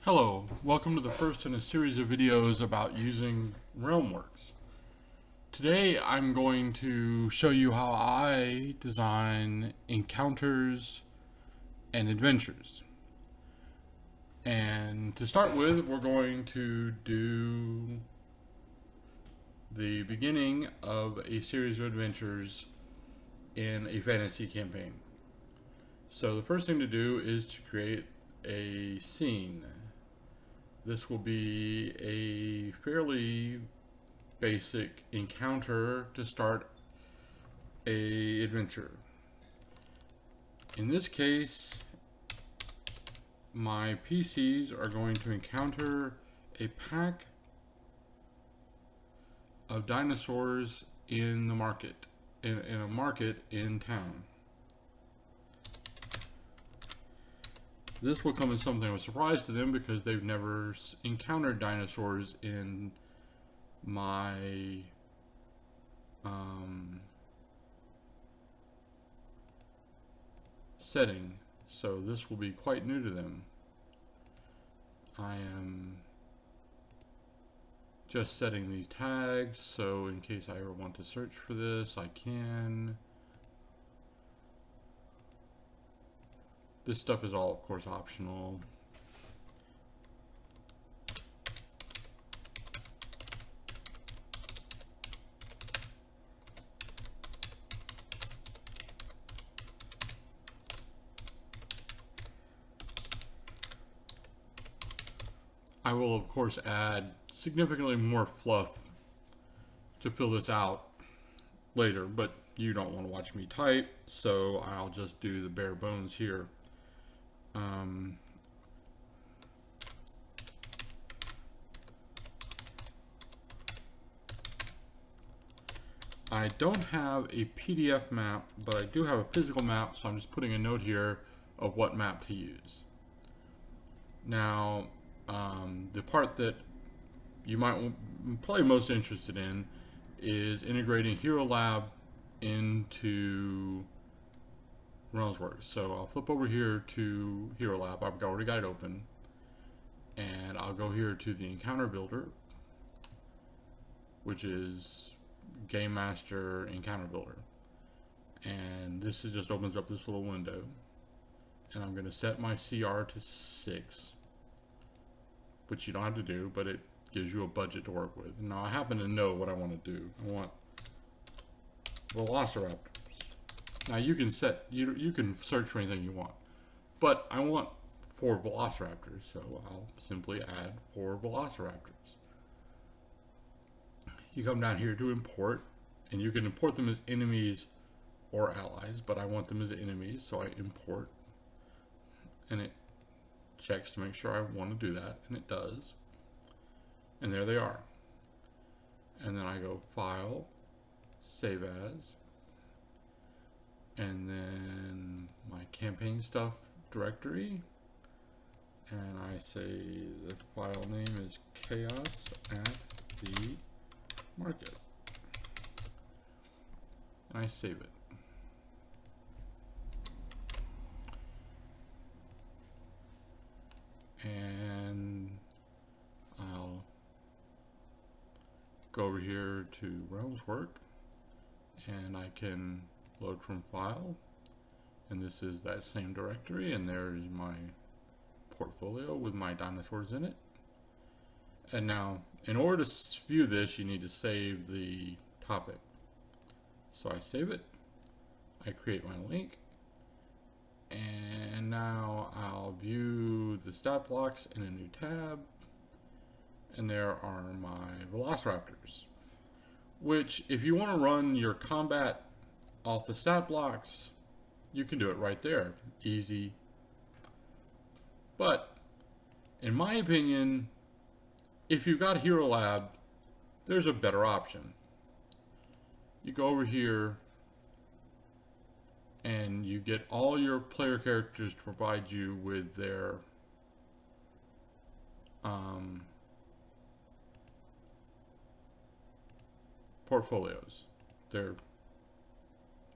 Hello, welcome to the first in a series of videos about using Realmworks. Today I'm going to show you how I design encounters and adventures. And to start with, we're going to do the beginning of a series of adventures in a fantasy campaign. So the first thing to do is to create a scene. This will be a fairly basic encounter to start a adventure. In this case, my PCs are going to encounter a pack of dinosaurs in the market, in a market in town. This will come as something of a surprise to them because they've never encountered dinosaurs in my setting. So this will be quite new to them. I am just setting these tags so in case I ever want to search for this, I can. This stuff is all, of course, optional. I will, of course, add significantly more fluff to fill this out later, but you don't want to watch me type, so I'll just do the bare bones here. I don't have a PDF map, but I do have a physical map, so I'm just putting a note here of what map to use. Now, the part that you might probably most interested in is integrating Hero Lab into Realmsworks. So I'll flip over here to Hero Lab. I've already got it open. And I'll go here to the Encounter Builder, which is Game Master Encounter Builder. And this just opens up this little window. And I'm going to set my CR to 6, which you don't have to do, but it gives you a budget to work with. Now I happen to know what I want to do. I want Velociraptors. Now you can you can search for anything you want, but I want 4 Velociraptors, so I'll simply add 4 Velociraptors. You come down here to import, and you can import them as enemies or allies, but I want them as enemies, so I import, and it checks to make sure I want to do that, and it does. And there they are. And then I go File, Save As, and then my campaign stuff directory, and I say the file name is Chaos at the Market, and I save it. And I'll go over here to Realmsworks, and I can load from file, and this is that same directory, and there's my portfolio with my dinosaurs in it. And now, in order to view this, you need to save the topic. So I save it, I create my link, and now I'll view the stat blocks in a new tab, and there are my Velociraptors, which if you want to run your combat off the stat blocks, you can do it right there, easy. But in my opinion, if you've got Hero Lab, there's a better option. You go over here and you get all your player characters to provide you with their portfolios, their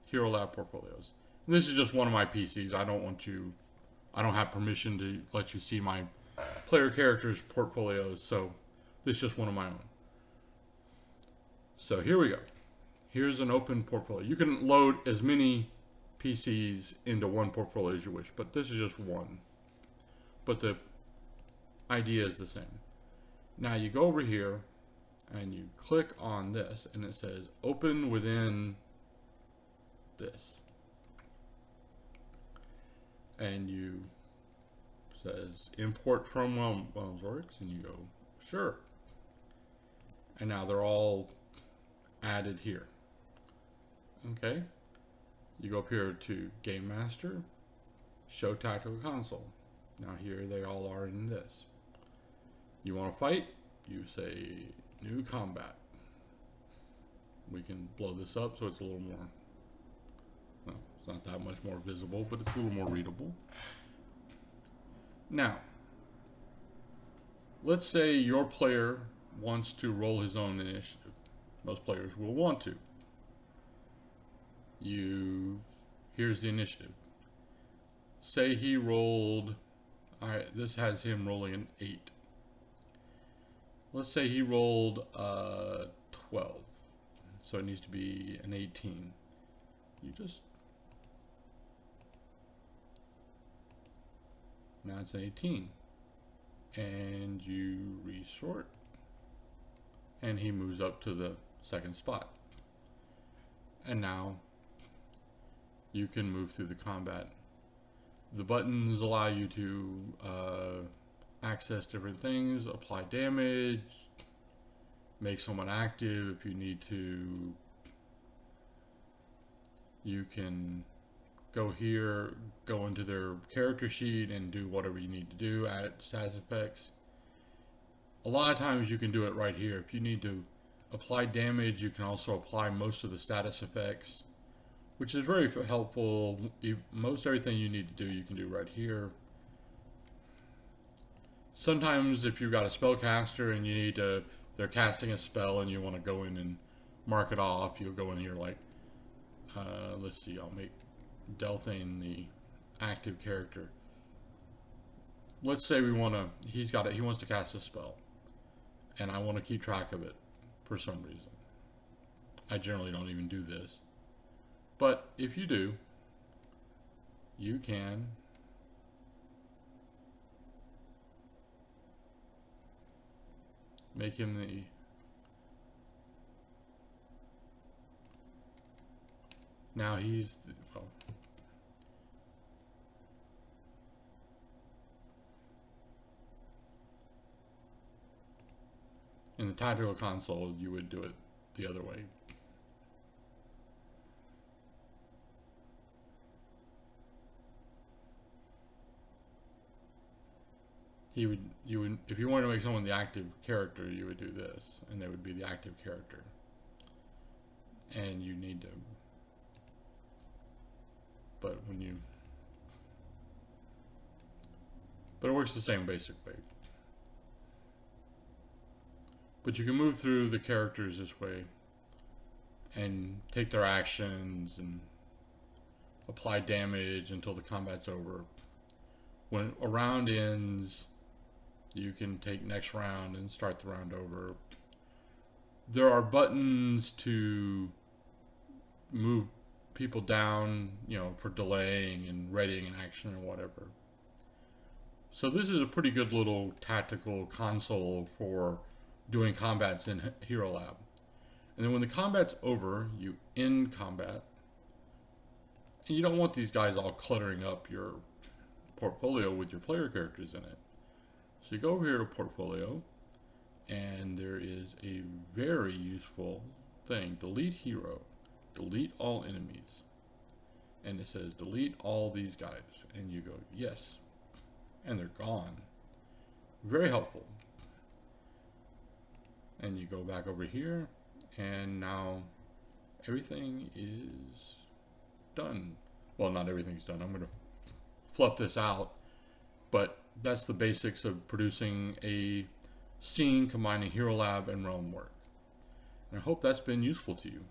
Hero Lab portfolios. And this is just one of my PCs. I don't have permission to let you see my player characters portfolios, so this is just one of my own. So here we go. Here's an open portfolio. You can load as many PCs into one portfolio as you wish, but this is just one. But the idea is the same. Now you go over here and you click on this and it says open within this. And you says import from WhelmsWorks and you go sure. And now they're all added here. Okay. You go up here to Game Master, Show Tactical Console. Now here they all are in this. You want to fight? You say New Combat. We can blow this up so it's a little more, well, it's not that much more visible, but it's a little more readable. Now, let's say your player wants to roll his own initiative. Most players will want to. Here's the initiative. Say he rolled, this has him rolling an 8. Let's say he rolled 12. So it needs to be an 18. Now it's an 18. And you resort. And he moves up to the second spot. And now you can move through the combat. The buttons allow you to access different things, apply damage, make someone active if you need to. You can go here, go into their character sheet and do whatever you need to do, add status effects. A lot of times you can do it right here. If you need to apply damage, you can also apply most of the status effects, which is very helpful. Most everything you need to do, you can do right here. Sometimes if you've got a spellcaster and you need to, they're casting a spell and you want to go in and mark it off, you'll go in here like, let's see, I'll make Delthane the active character. Let's say he wants to cast a spell, and I want to keep track of it for some reason. I generally don't even do this. But if you do, you can make him the now he's the, well, in the tactical console you would do it the other way. You would, if you wanted to make someone the active character, you would do this, and they would be the active character. And you need to, but it works the same basic way. But you can move through the characters this way, and take their actions, and apply damage until the combat's over. When a round ends, you can take next round and start the round over. There are buttons to move people down, for delaying and readying an action or whatever. So this is a pretty good little tactical console for doing combats in Hero Lab. And then when the combat's over, you end combat. And you don't want these guys all cluttering up your portfolio with your player characters in it. So you go over here to portfolio, and there is a very useful thing. Delete hero. Delete all enemies. And it says delete all these guys. And you go, yes. And they're gone. Very helpful. And you go back over here, and now everything is done. Well, not everything's done. I'm going to fluff this out, but that's the basics of producing a scene combining Hero Lab and Realm Work. And I hope that's been useful to you.